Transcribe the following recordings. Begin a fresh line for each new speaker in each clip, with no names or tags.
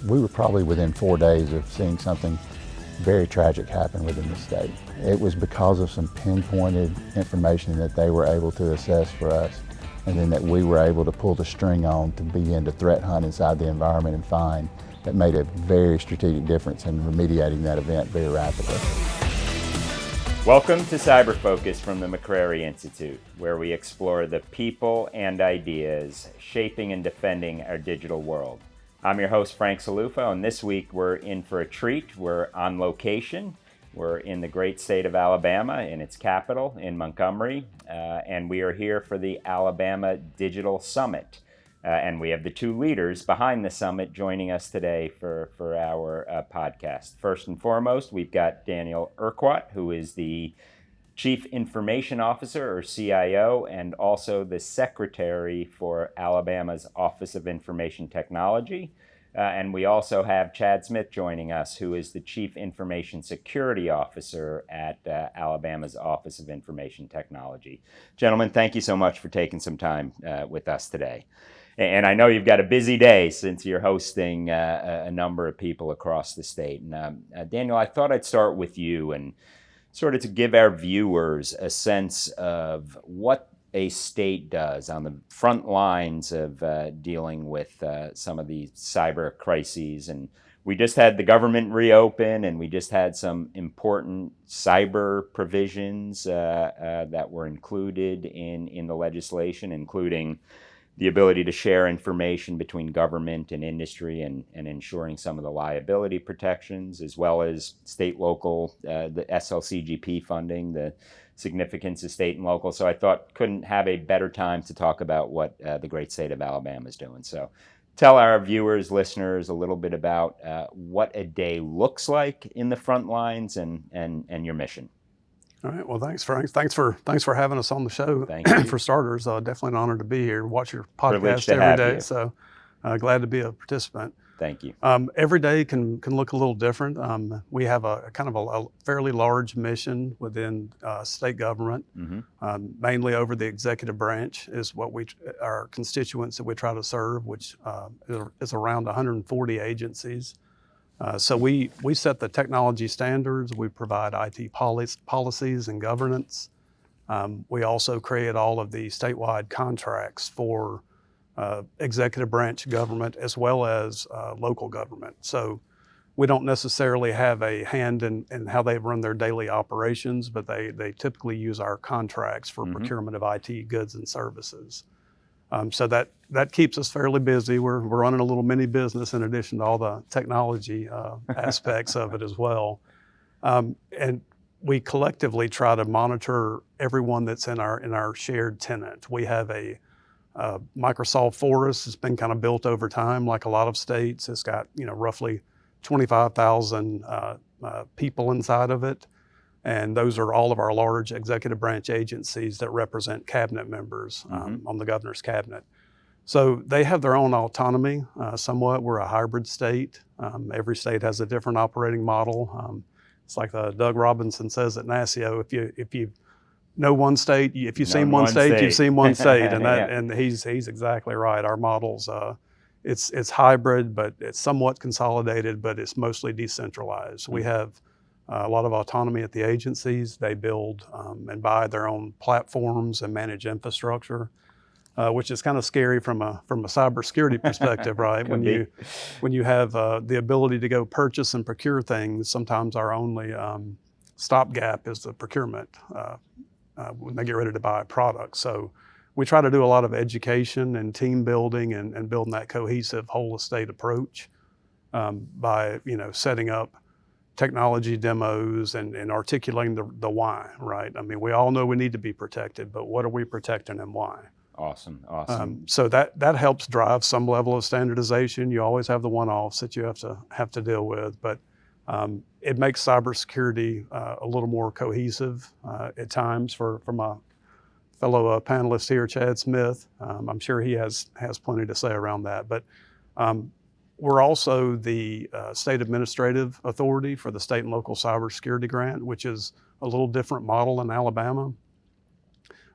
we were probably within 4 days of seeing something very tragic happen within the state. It was because of some pinpointed information that they were able to assess for us, and then that we were able to pull the string on to begin to threat hunt inside the environment and find, that made a very strategic difference in remediating that event very rapidly.
Welcome to Cyber Focus from the McCrary Institute, where we explore the people and ideas shaping and defending our digital world. I'm your host, Frank Cilluffo, and this week we're in for a treat. We're on location. We're in the great state of Alabama, in its capital, in Montgomery, and we are here for the Alabama Digital Summit. And we have the two leaders behind the summit joining us today for our podcast. First and foremost, we've got Daniel Urquhart, who is the Chief Information Officer, or CIO, and also the Secretary for Alabama's Office of Information Technology. And we also have Chad Smith joining us, who is the Chief Information Security Officer at Alabama's Office of Information Technology. Gentlemen, thank you so much for taking some time with us today. And I know you've got a busy day since you're hosting a number of people across the state. And Daniel, I thought I'd start with you and sort of to give our viewers a sense of what a state does on the front lines of dealing with some of these cyber crises. And we just had the government reopen, and we just had some important cyber provisions that were included in the legislation, including the ability to share information between government and industry and ensuring some of the liability protections, as well as state, local, the SLCGP funding, the significance of state and local. So I thought couldn't have a better time to talk about what the great state of Alabama is doing. So tell our viewers, listeners, a little bit about what a day looks like in the front lines and your mission.
All right. Well, thanks, Frank. Thanks for having us on the show.
Thank you.
For starters, definitely an honor to be here. Watch your podcast
to
every day.
you.
So glad to be a participant.
Thank you.
Every day can look a little different. We have a fairly large mission within state government, mainly over the executive branch is what our constituents that we try to serve, which is around 140 agencies. So we set the technology standards, we provide IT policies and governance. We also create all of the statewide contracts for executive branch government as well as local government. So we don't necessarily have a hand in how they run their daily operations, but they typically use our contracts for procurement of IT goods and services. So that keeps us fairly busy. We're running a little mini business in addition to all the technology aspects of it as well. And we collectively try to monitor everyone that's in our shared tenant. We have a Microsoft Forest. It's been kind of built over time, like a lot of states. It's got roughly 25,000 people inside of it. And those are all of our large executive branch agencies that represent cabinet members on the governor's cabinet. So they have their own autonomy somewhat. We're a hybrid state. Every state has a different operating model. It's like Doug Robinson says at NASCIO, if you know one state, if you've seen one state, you've seen one state. And and he's exactly right. Our model's it's hybrid, but it's somewhat consolidated, but it's mostly decentralized. We have a lot of autonomy at the agencies. They build and buy their own platforms and manage infrastructure, which is kind of scary from a cybersecurity perspective, right? When you have the ability to go purchase and procure things, sometimes our only stopgap is the procurement when they get ready to buy a product. So we try to do a lot of education and team building and building that cohesive whole estate approach by setting up technology demos and articulating the why, right? I mean, we all know we need to be protected, but what are we protecting and why?
Awesome.
So that helps drive some level of standardization. You always have the one-offs that you have to deal with, but it makes cybersecurity a little more cohesive at times for my fellow panelist here, Chad Smith. I'm sure he has plenty to say around that, but we're also the state administrative authority for the state and local cybersecurity grant, which is a little different model in Alabama.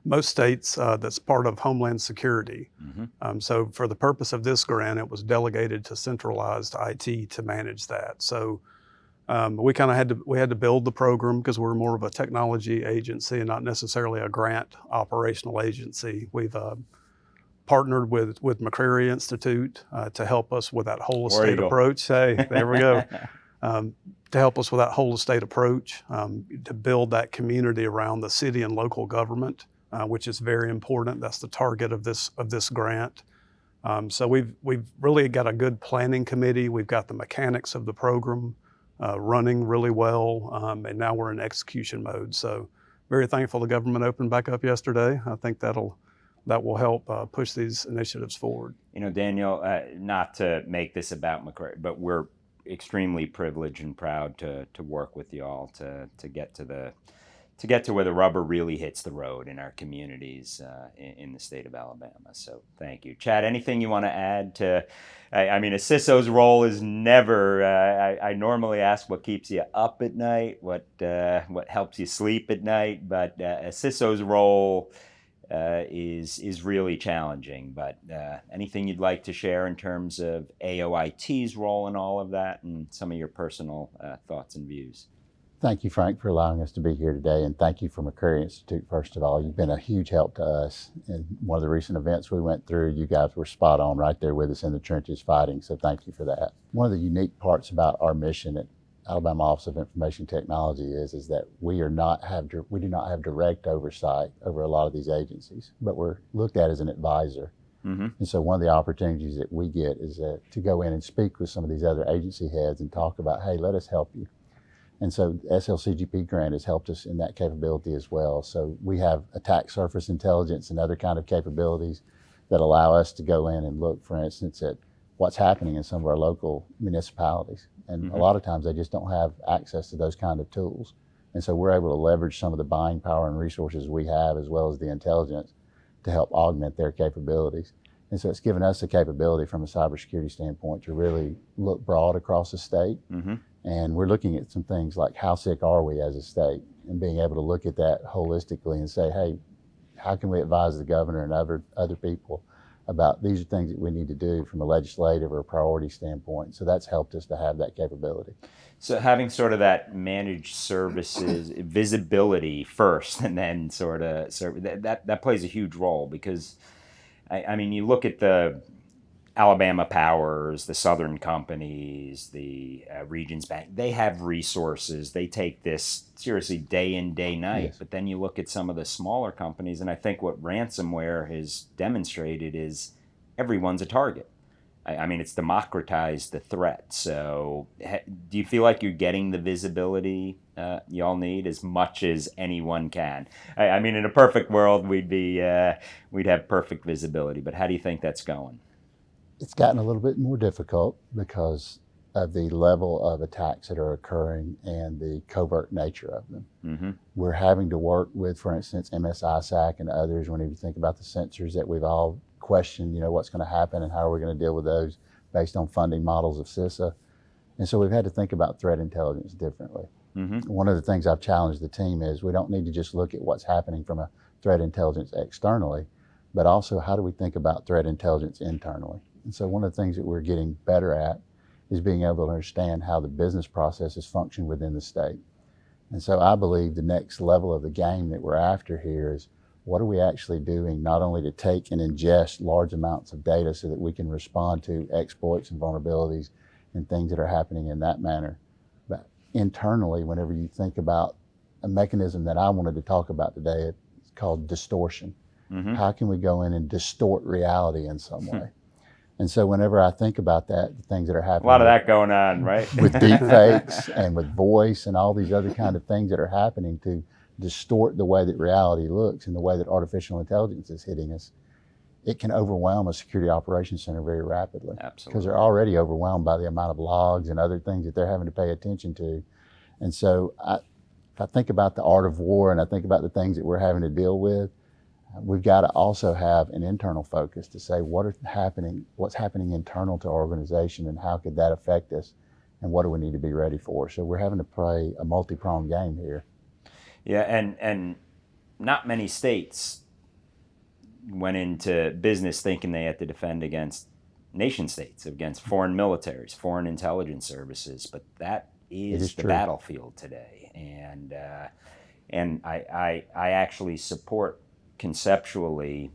most states that's part of Homeland Security. So for the purpose of this grant, it was delegated to centralized IT to manage that. So we kind of had to build the program because we're more of a technology agency and not necessarily a grant operational agency. We've partnered with McCrary Institute to help us with that whole estate approach. Hey, there we go. To help us with that whole estate approach, to build that community around the city and local government, which is very important. That's the target of this grant. So we've really got a good planning committee. We've got the mechanics of the program running really well, and now we're in execution mode. So very thankful the government opened back up yesterday. I think that will help push these initiatives forward.
You know, Daniel, not to make this about McCrary, but we're extremely privileged and proud to work with y'all to get to where the rubber really hits the road in our communities in the state of Alabama. So thank you. Chad, anything you want to add to, I mean, a CISO's role is never, I normally ask what keeps you up at night, what helps you sleep at night, but a CISO's role is really challenging. But anything you'd like to share in terms of AOIT's role in all of that and some of your personal thoughts and views?
Thank you, Frank, for allowing us to be here today, and thank you for McCrary Institute, first of all. You've been a huge help to us. And one of the recent events we went through, you guys were spot on right there with us in the trenches fighting, so thank you for that. One of the unique parts about our mission at Alabama Office of Information Technology is that we do not have direct oversight over a lot of these agencies, but we're looked at as an advisor. And so one of the opportunities that we get is to go in and speak with some of these other agency heads and talk about, hey, let us help you. And so SLCGP grant has helped us in that capability as well. So we have attack surface intelligence and other kind of capabilities that allow us to go in and look, for instance, at what's happening in some of our local municipalities. And a lot of times they just don't have access to those kind of tools. And so we're able to leverage some of the buying power and resources we have, as well as the intelligence, to help augment their capabilities. And so it's given us the capability from a cybersecurity standpoint to really look broad across the state. And we're looking at some things like how sick are we as a state, and being able to look at that holistically and say, hey, how can we advise the governor and other people about these are things that we need to do from a legislative or a priority standpoint. So that's helped us to have that capability.
So having sort of that managed services visibility first, and then sort of that plays a huge role, because I mean, you look at the Alabama Powers, the Southern companies, the Regions Bank, they have resources. They take this seriously day in, day night. Yes. But then you look at some of the smaller companies, and I think what ransomware has demonstrated is everyone's a target. I mean, it's democratized the threat. So do you feel like you're getting the visibility y'all need as much as anyone can? I mean, in a perfect world, we'd have perfect visibility. But how do you think that's going?
It's gotten a little bit more difficult because of the level of attacks that are occurring and the covert nature of them. We're having to work with, for instance, MSISAC and others when you think about the sensors that we've all questioned, you know, what's going to happen and how are we going to deal with those based on funding models of CISA. And so we've had to think about threat intelligence differently. One of the things I've challenged the team is we don't need to just look at what's happening from a threat intelligence externally, but also how do we think about threat intelligence internally? And so one of the things that we're getting better at is being able to understand how the business processes function within the state. And so I believe the next level of the game that we're after here is what are we actually doing not only to take and ingest large amounts of data so that we can respond to exploits and vulnerabilities and things that are happening in that manner, but internally, whenever you think about a mechanism that I wanted to talk about today, it's called distortion. How can we go in and distort reality in some way? And so whenever I think about that, the things that are happening.
A lot of that going on, right?
With deepfakes and with voice and all these other kind of things that are happening to distort the way that reality looks and the way that artificial intelligence is hitting us, it can overwhelm a security operations center very rapidly.
Absolutely.
Because they're already overwhelmed by the amount of logs and other things that they're having to pay attention to. And so if I think about the art of war and I think about the things that we're having to deal with, we've got to also have an internal focus to say what's happening internal to our organization and how could that affect us and what do we need to be ready for. So we're having to play a multi-pronged game here.
Yeah, and not many states went into business thinking they had to defend against nation states, against foreign militaries, foreign intelligence services, but that is the battlefield today. And I actually support conceptually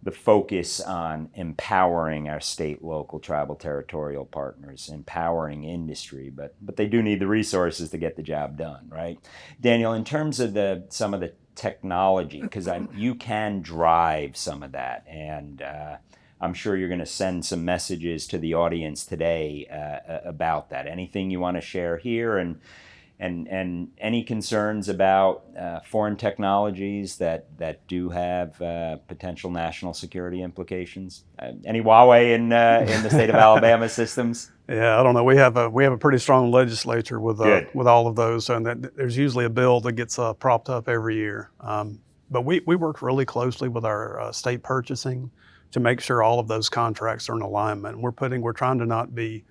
the focus on empowering our state, local, tribal, territorial partners, empowering industry, but they do need the resources to get the job done, right? Daniel, in terms of some of the technology, because you can drive some of that, and I'm sure you're going to send some messages to the audience today about that. Anything you want to share here, and any concerns about foreign technologies that do have potential national security implications? Any Huawei in the state of Alabama systems?
Yeah, I don't know. We have a pretty strong legislature with all of those, and there's usually a bill that gets propped up every year. But we work really closely with our state purchasing to make sure all of those contracts are in alignment. We're trying to not be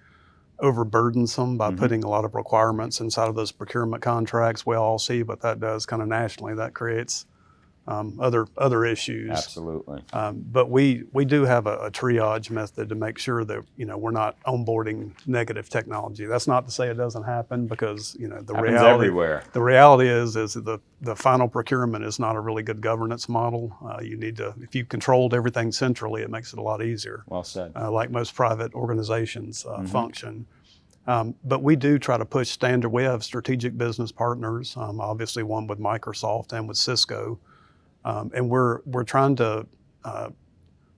overburdensome by putting a lot of requirements inside of those procurement contracts. We all see what that does kind of nationally. That creates other issues.
Absolutely.
But we do have a triage method to make sure that we're not onboarding negative technology. That's not to say it doesn't happen, because the reality is the final procurement is not a really good governance model. If you controlled everything centrally, it makes it a lot easier.
Well said.
Like most private organizations function. But we do try to push standard. We have strategic business partners, obviously one with Microsoft and with Cisco. And we're trying to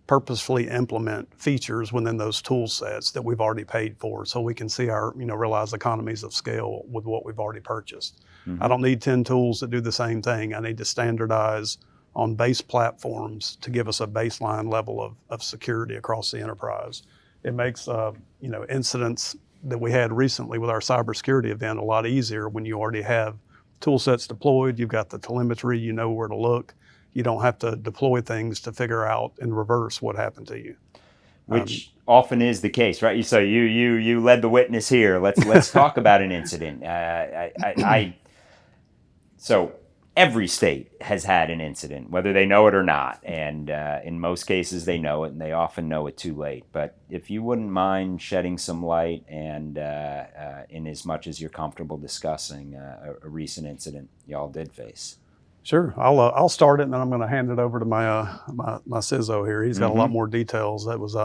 purposefully implement features within those tool sets that we've already paid for, so we can see our realize economies of scale with what we've already purchased. I don't need 10 tools that do the same thing. I need to standardize on base platforms to give us a baseline level of security across the enterprise. It makes incidents that we had recently with our cybersecurity event a lot easier when you already have tool sets deployed. You've got the telemetry, you know where to look. You don't have to deploy things to figure out in reverse what happened to you.
Which often is the case, right? So you led the witness here. Let's talk about an incident. So every state has had an incident, whether they know it or not, and in most cases they know it, and they often know it too late. But if you wouldn't mind shedding some light, and in as much as you're comfortable discussing a recent incident y'all did face.
Sure, I'll start it, and then I'm going to hand it over to my CISO here. He's got a lot more details. That was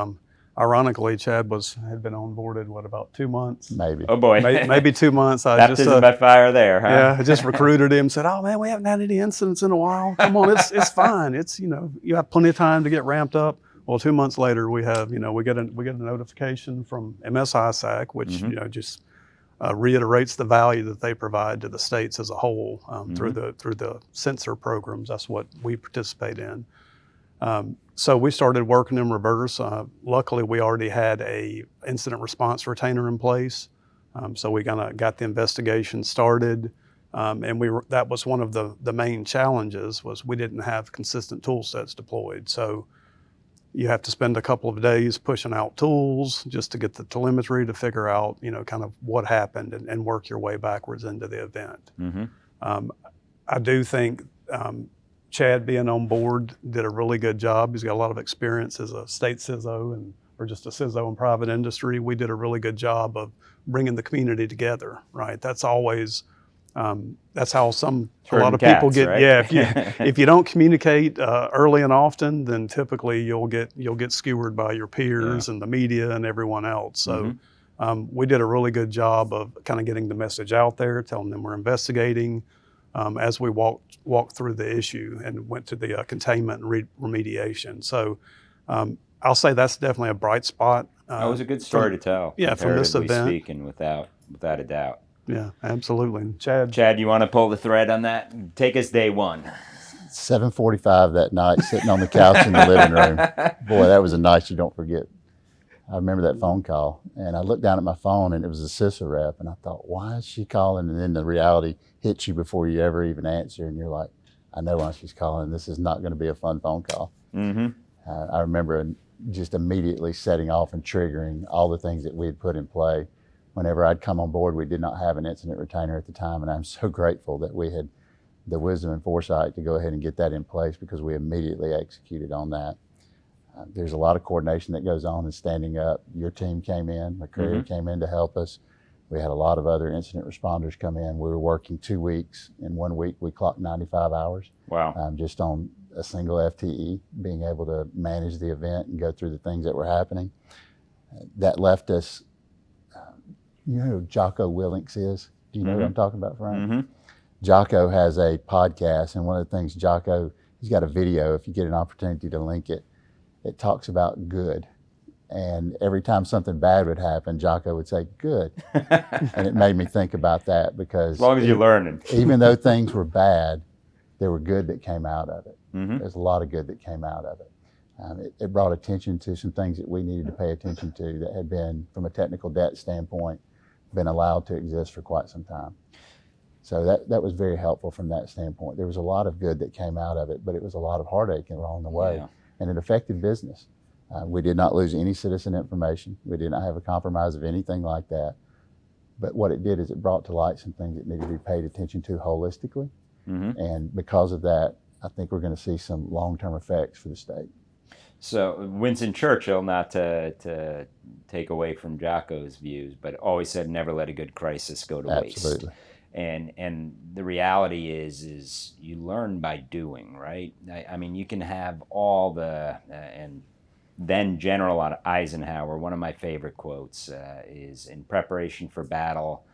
ironically, Chad had been onboarded about 2 months.
Maybe.
Oh boy,
maybe 2 months.
Baptism by fire there, huh?
Yeah, I just recruited him. Said, "Oh man, we haven't had any incidents in a while. Come on, it's fine. It's you have plenty of time to get ramped up." Well, 2 months later, we get a notification from MSISAC, which just reiterates the value that they provide to the states as a whole through the sensor programs. That's what we participate in. So we started working in reverse. Luckily, we already had a incident response retainer in place. So we kind of got the investigation started. And that was one of the main challenges, was we didn't have consistent tool sets deployed. So you have to spend a couple of days pushing out tools just to get the telemetry to figure out, kind of what happened, and work your way backwards into the event. I do think Chad being on board did a really good job. He's got a lot of experience as a state CISO or just a CISO in private industry. We did a really good job of bringing the community together, right? That's always, that's how a lot of people get,
right?
Yeah, if you don't communicate early and often, then typically you'll get skewered by your peers and the media and everyone else. So we did a really good job of kind of getting the message out there, telling them we're investigating, as we walked through the issue and went to the containment and remediation. So I'll say that's definitely a bright spot.
That was a good story to tell.
Yeah, from this event.
Speaking, without a doubt.
Yeah, absolutely.
Chad, you want to pull the thread on that? Take us day one.
7:45 that night, sitting on the couch in the living room. Boy, that was a night you don't forget. I remember that phone call, and I looked down at my phone, and it was a CISA rep, and I thought, why is she calling? And then the reality hits you before you ever even answer, and you're like, I know why she's calling. This is not going to be a fun phone call. I remember just immediately setting off and triggering all the things that we had put in play. Whenever I'd come on board, we did not have an incident retainer at the time, and I'm so grateful that we had the wisdom and foresight to go ahead and get that in place because we immediately executed on that. There's a lot of coordination that goes on in standing up. Your team came in, McCrary came in to help us. We had a lot of other incident responders come in. We were working 2 weeks. In 1 week, we clocked 95 hours.
Wow.
Just on a single FTE, being able to manage the event and go through the things that were happening. That left us, you know who Jocko Willinks is? Do you know what I'm talking about, Frank? Jocko has a podcast, and one of the things Jocko, he's got a video, if you get an opportunity to link it, it talks about good. And every time something bad would happen, Jocko would say, good. And it made me think about that because
as long as you're learning.
Even though things were bad, there were good that came out of it. There's a lot of good that came out of it. It brought attention to some things that we needed to pay attention to that had been, from a technical debt standpoint, been allowed to exist for quite some time. So that was very helpful from that standpoint. There was a lot of good that came out of it, but it was a lot of heartache along the way.
Yeah.
And it affected business. We did not lose any citizen information. We did not have a compromise of anything like that. But what it did is it brought to light some things that needed to be paid attention to holistically. And because of that, I think we're going to see some long-term effects for the state.
So Winston Churchill, not to take away from Jocko's views, but always said, never let a good crisis go to waste.
Absolutely.
And the reality is you learn by doing, right? I mean, you can have all the, and then General Eisenhower, one of my favorite quotes is, in preparation for battle,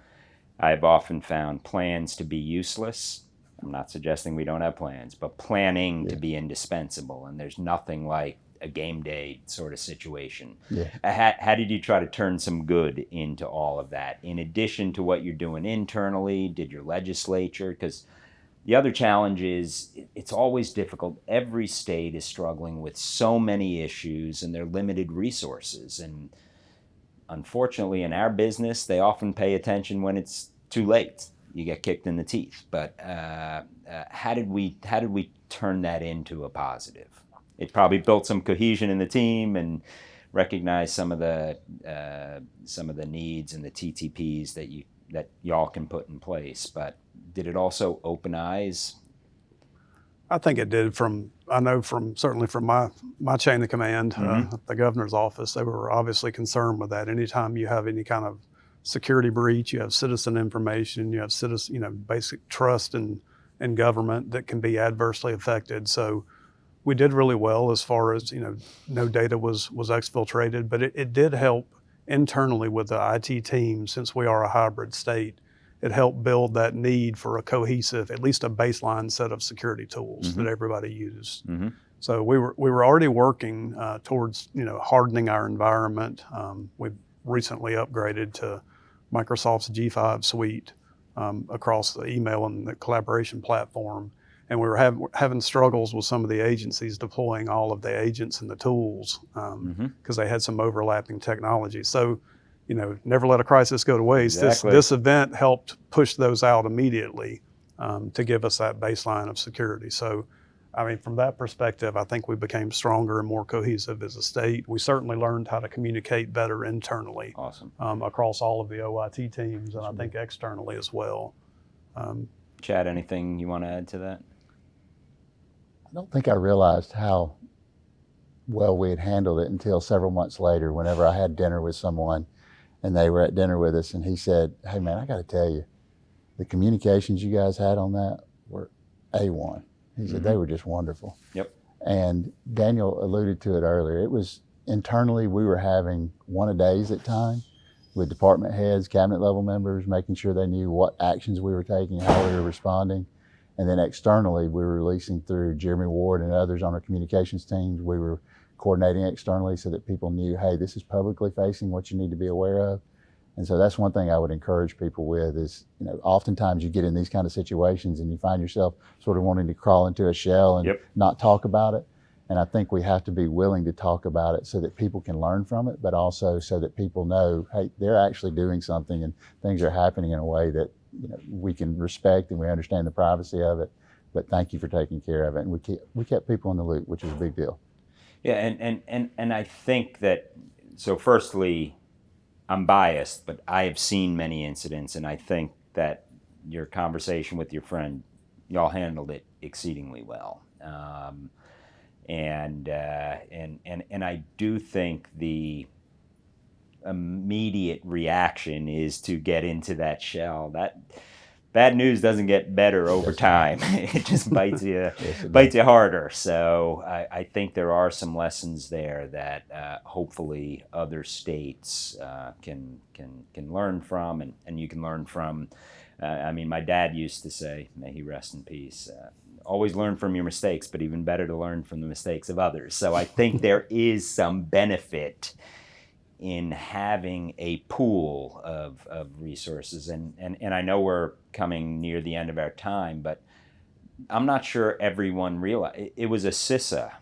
I've often found plans to be useless. I'm not suggesting we don't have plans, but planning to be indispensable. And there's nothing like a game day sort of situation. How did you try to turn some good into all of that? In addition to what you're doing internally, did your legislature? Because the other challenge is it's always difficult. Every state is struggling with so many issues and their limited resources. And unfortunately, in our business, they often pay attention when it's too late. You get kicked in the teeth. But how did we turn that into a positive? It probably built some cohesion in the team and recognized some of the needs and the TTPs that y'all can put in place. But did it also open eyes?
I think it did. Certainly from my chain of command, the governor's office, they were obviously concerned with that. Anytime you have any kind of security breach, you have citizen information, you have basic trust in government that can be adversely affected. So we did really well as far as, no data was exfiltrated, but it did help internally with the IT team. Since we are a hybrid state, it helped build that need for a cohesive, at least a baseline set of security tools that everybody used. So we were already working towards, hardening our environment. We've recently upgraded to Microsoft's G5 suite across the email and the collaboration platform. And we were having struggles with some of the agencies deploying all of the agents and the tools because they had some overlapping technology. So, never let a crisis go to waste.
Exactly.
This event helped push those out immediately to give us that baseline of security. So, I mean, from that perspective, I think we became stronger and more cohesive as a state. We certainly learned how to communicate better internally.
Awesome.
Across all of the OIT teams, and I think externally as well.
Chad, anything you want to add to that?
I don't think I realized how well we had handled it until several months later, whenever I had dinner with someone and they were at dinner with us, and he said, hey man, I got to tell you, the communications you guys had on that were A1. He said they were just wonderful.
Yep.
And Daniel alluded to it earlier. It was internally, we were having one a days at time with department heads, cabinet level members, making sure they knew what actions we were taking, how we were responding. And then externally, we were releasing through Jeremy Ward and others on our communications teams. We were coordinating externally so that people knew, hey, this is publicly facing what you need to be aware of. And so that's one thing I would encourage people with is, oftentimes you get in these kind of situations and you find yourself sort of wanting to crawl into a shell and not talk about it. And I think we have to be willing to talk about it so that people can learn from it, but also so that people know, hey, they're actually doing something and things are happening in a way that we can respect and we understand the privacy of it. But thank you for taking care of it. And we kept people in the loop, which is a big deal.
Yeah, and I think that, so firstly, I'm biased, but I have seen many incidents, and I think that your conversation with your friend, y'all handled it exceedingly well. And I do think the immediate reaction is to get into that shell. That bad news doesn't get better over time. It just bites you, bites you harder. So I think there are some lessons there that hopefully other states can learn from, and you can learn from. I mean, my dad used to say, may he rest in peace, always learn from your mistakes, but even better to learn from the mistakes of others. So I think there is some benefit in having a pool of resources. And I know we're coming near the end of our time, but I'm not sure everyone realized. It was a CISA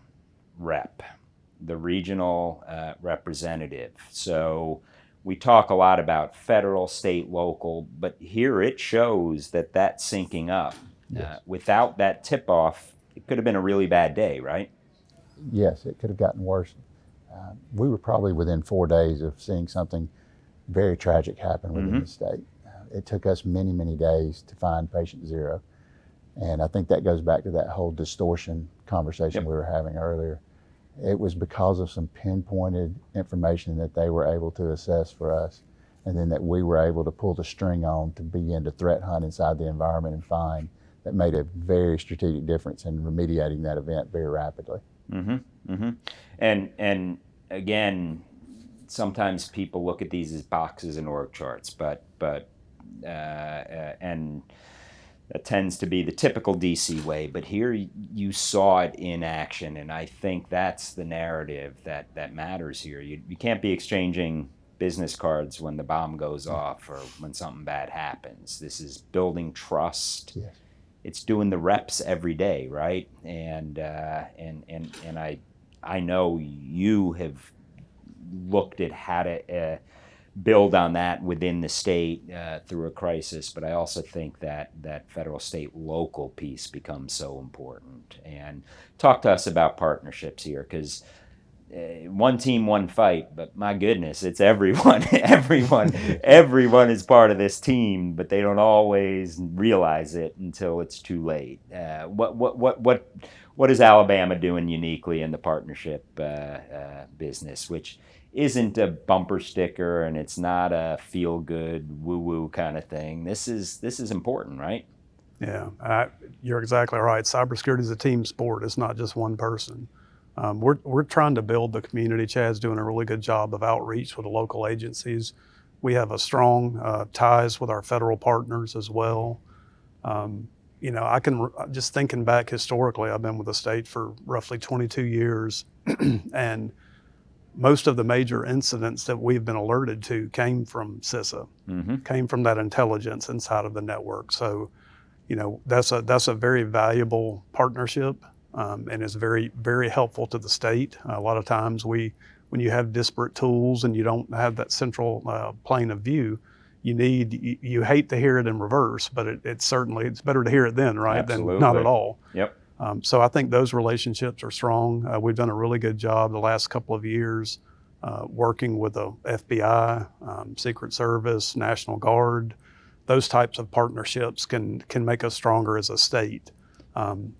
rep, the regional representative. So we talk a lot about federal, state, local, but here it shows that that's syncing up. Yes. Without that tip-off, it could have been a really bad day, right?
Yes, it could have gotten worse. We were probably within 4 days of seeing something very tragic happen within the state. It took us many, many days to find patient zero. And I think that goes back to that whole distortion conversation we were having earlier. It was because of some pinpointed information that they were able to assess for us, and then that we were able to pull the string on to begin to threat hunt inside the environment and find, that made a very strategic difference in remediating that event very rapidly.
And again, sometimes people look at these as boxes and org charts, but and that tends to be the typical DC way. But here you saw it in action, and I think that's the narrative that matters here. You can't be exchanging business cards when the bomb goes off or when something bad happens. This is building trust. Yes. It's doing the reps every day, right? And I know you have looked at how to build on that within the state through a crisis, but I also think that federal, state, local piece becomes so important. And talk to us about partnerships here, because one team, one fight, but my goodness, it's everyone. Everyone is part of this team, but they don't always realize it until it's too late. What is Alabama doing uniquely in the partnership business, which isn't a bumper sticker and it's not a feel good woo woo kind of thing? This is important, right?
Yeah, you're exactly right. Cybersecurity is a team sport. It's not just one person. We're trying to build the community. Chad's doing a really good job of outreach with the local agencies. We have a strong ties with our federal partners as well. I can, just thinking back historically, I've been with the state for roughly 22 years, and most of the major incidents that we've been alerted to came from CISA, came from that intelligence inside of the network. So, that's a very valuable partnership. And is very, very helpful to the state. A lot of times when you have disparate tools and you don't have that central plane of view, you hate to hear it in reverse, but it's better to hear it then, right?
Absolutely.
Than not at all.
Yep.
So I think those relationships are strong. We've done a really good job the last couple of years working with the FBI, Secret Service, National Guard. Those types of partnerships can make us stronger as a state.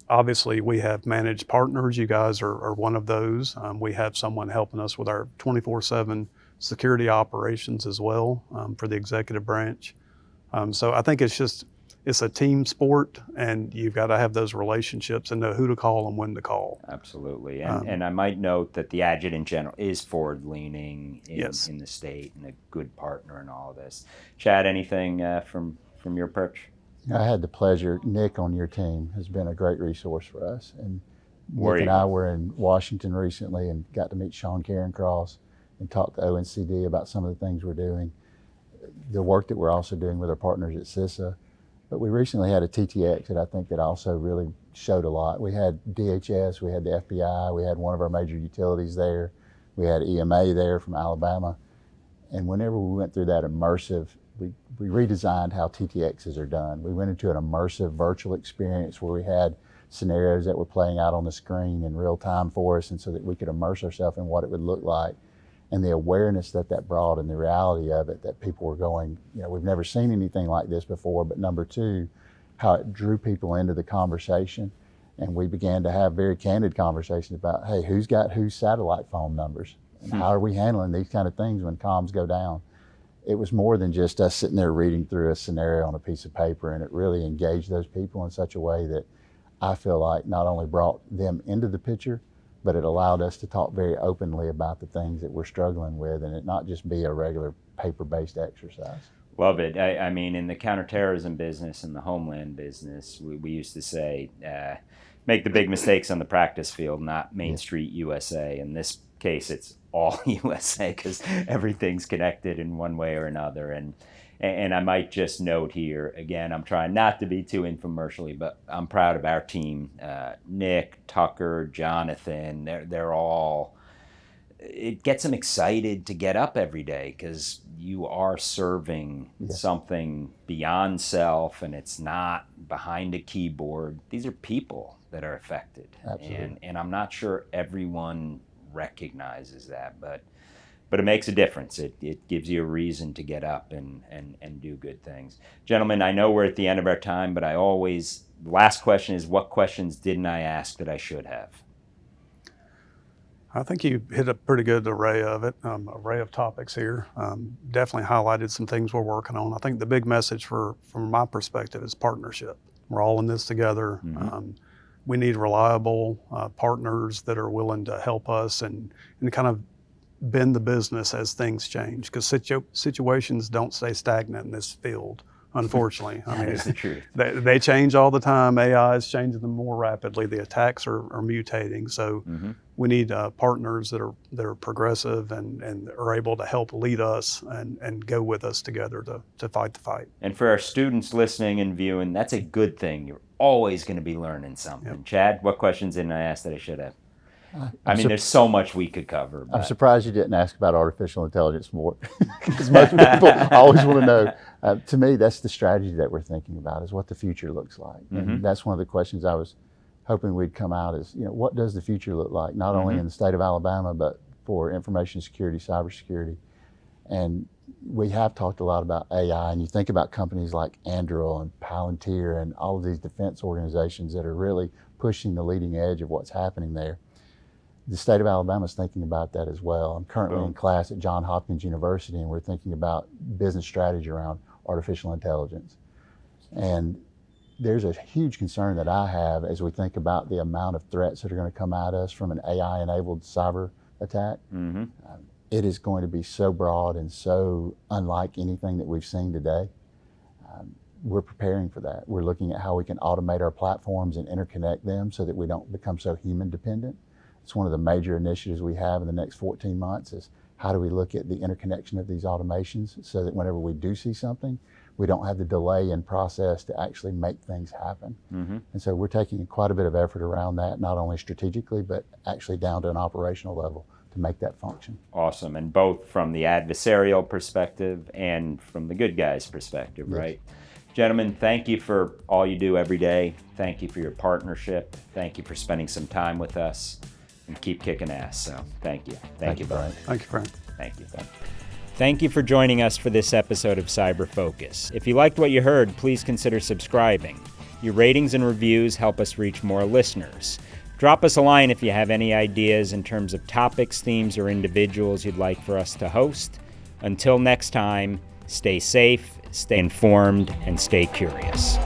Obviously, we have managed partners. You guys are one of those. We have someone helping us with our 24/7 security operations as well for the executive branch. So I think it's a team sport, and you've got to have those relationships and know who to call and when to call.
Absolutely. And I might note that the Adjutant General is forward-leaning in the state and a good partner in all of this. Chad, anything from your perch?
I had the pleasure, Nick on your team has been a great resource for us. And Nick and I were in Washington recently and got to meet Sean Carencross and talk to ONCD about some of the things we're doing, the work that we're also doing with our partners at CISA. But we recently had a TTX that I think that also really showed a lot. We had DHS, we had the FBI, we had one of our major utilities there, we had EMA there from Alabama. And whenever we went through that immersive, we redesigned how TTXs are done. We went into an immersive virtual experience where we had scenarios that were playing out on the screen in real time for us, and so that we could immerse ourselves in what it would look like. And the awareness that brought and the reality of it, that people were going, we've never seen anything like this before, but number two, how it drew people into the conversation. And we began to have very candid conversations about, hey, who's got whose satellite phone numbers? And how are we handling these kind of things when comms go down? It was more than just us sitting there reading through a scenario on a piece of paper, and it really engaged those people in such a way that I feel like not only brought them into the picture, but it allowed us to talk very openly about the things that we're struggling with, and it not just be a regular paper-based exercise.
Love it. I mean, in the counterterrorism business and the homeland business, we used to say, make the big mistakes on the practice field, not Main Street USA. In this case, it's all USA because everything's connected in one way or another. And I might just note here, again, I'm trying not to be too infomercially, but I'm proud of our team. Nick, Tucker, Jonathan, they're all, it gets them excited to get up every day because you are serving something beyond self, and it's not behind a keyboard. These are people that are affected.
Absolutely.
And I'm not sure everyone recognizes that, but it makes a difference. It gives you a reason to get up and do good things. Gentlemen, I know we're at the end of our time, but the last question is, what questions didn't I ask that I should have?
I think you hit a pretty good array of topics here. Definitely highlighted some things we're working on. I think the big message from my perspective is partnership. We're all in this together. Mm-hmm. We need reliable partners that are willing to help us and kind of bend the business as things change, because situations don't stay stagnant in this field, unfortunately.
That is the truth.
They change all the time. AI is changing them more rapidly. The attacks are mutating. So we need partners that are progressive and are able to help lead us and go with us together to fight the fight.
And for our students listening and viewing, that's a good thing. You're always going to be learning something. Yep. Chad, what questions didn't I ask that I should have? I mean, there's so much we could cover. But.
I'm surprised you didn't ask about artificial intelligence more, because most people always want to know. To me, that's the strategy that we're thinking about, is what the future looks like. Mm-hmm. And that's one of the questions I was hoping we'd come out is, what does the future look like, not only in the state of Alabama, but for information security, cybersecurity. And we have talked a lot about AI, and you think about companies like Anduril and Palantir and all of these defense organizations that are really pushing the leading edge of what's happening there. The state of Alabama is thinking about that as well. I'm currently in class at Johns Hopkins University, and we're thinking about business strategy around artificial intelligence. And there's a huge concern that I have as we think about the amount of threats that are going to come at us from an AI-enabled cyber attack. Mm-hmm. It is going to be so broad and so unlike anything that we've seen today. We're preparing for that. We're looking at how we can automate our platforms and interconnect them so that we don't become so human dependent. It's one of the major initiatives we have in the next 14 months is how do we look at the interconnection of these automations so that whenever we do see something, we don't have the delay in process to actually make things happen. Mm-hmm. And so we're taking quite a bit of effort around that, not only strategically, but actually down to an operational level to make that function.
Awesome. And both from the adversarial perspective and from the good guys' perspective, yes. Right? Gentlemen, thank you for all you do every day. Thank you for your partnership. Thank you for spending some time with us. And keep kicking ass. So thank you. Thank you, Brian.
Thank you, Frank.
Thank you. Thank you for joining us for this episode of Cyber Focus. If you liked what you heard, please consider subscribing. Your ratings and reviews help us reach more listeners. Drop us a line if you have any ideas in terms of topics, themes, or individuals you'd like for us to host. Until next time, stay safe, stay informed, and stay curious.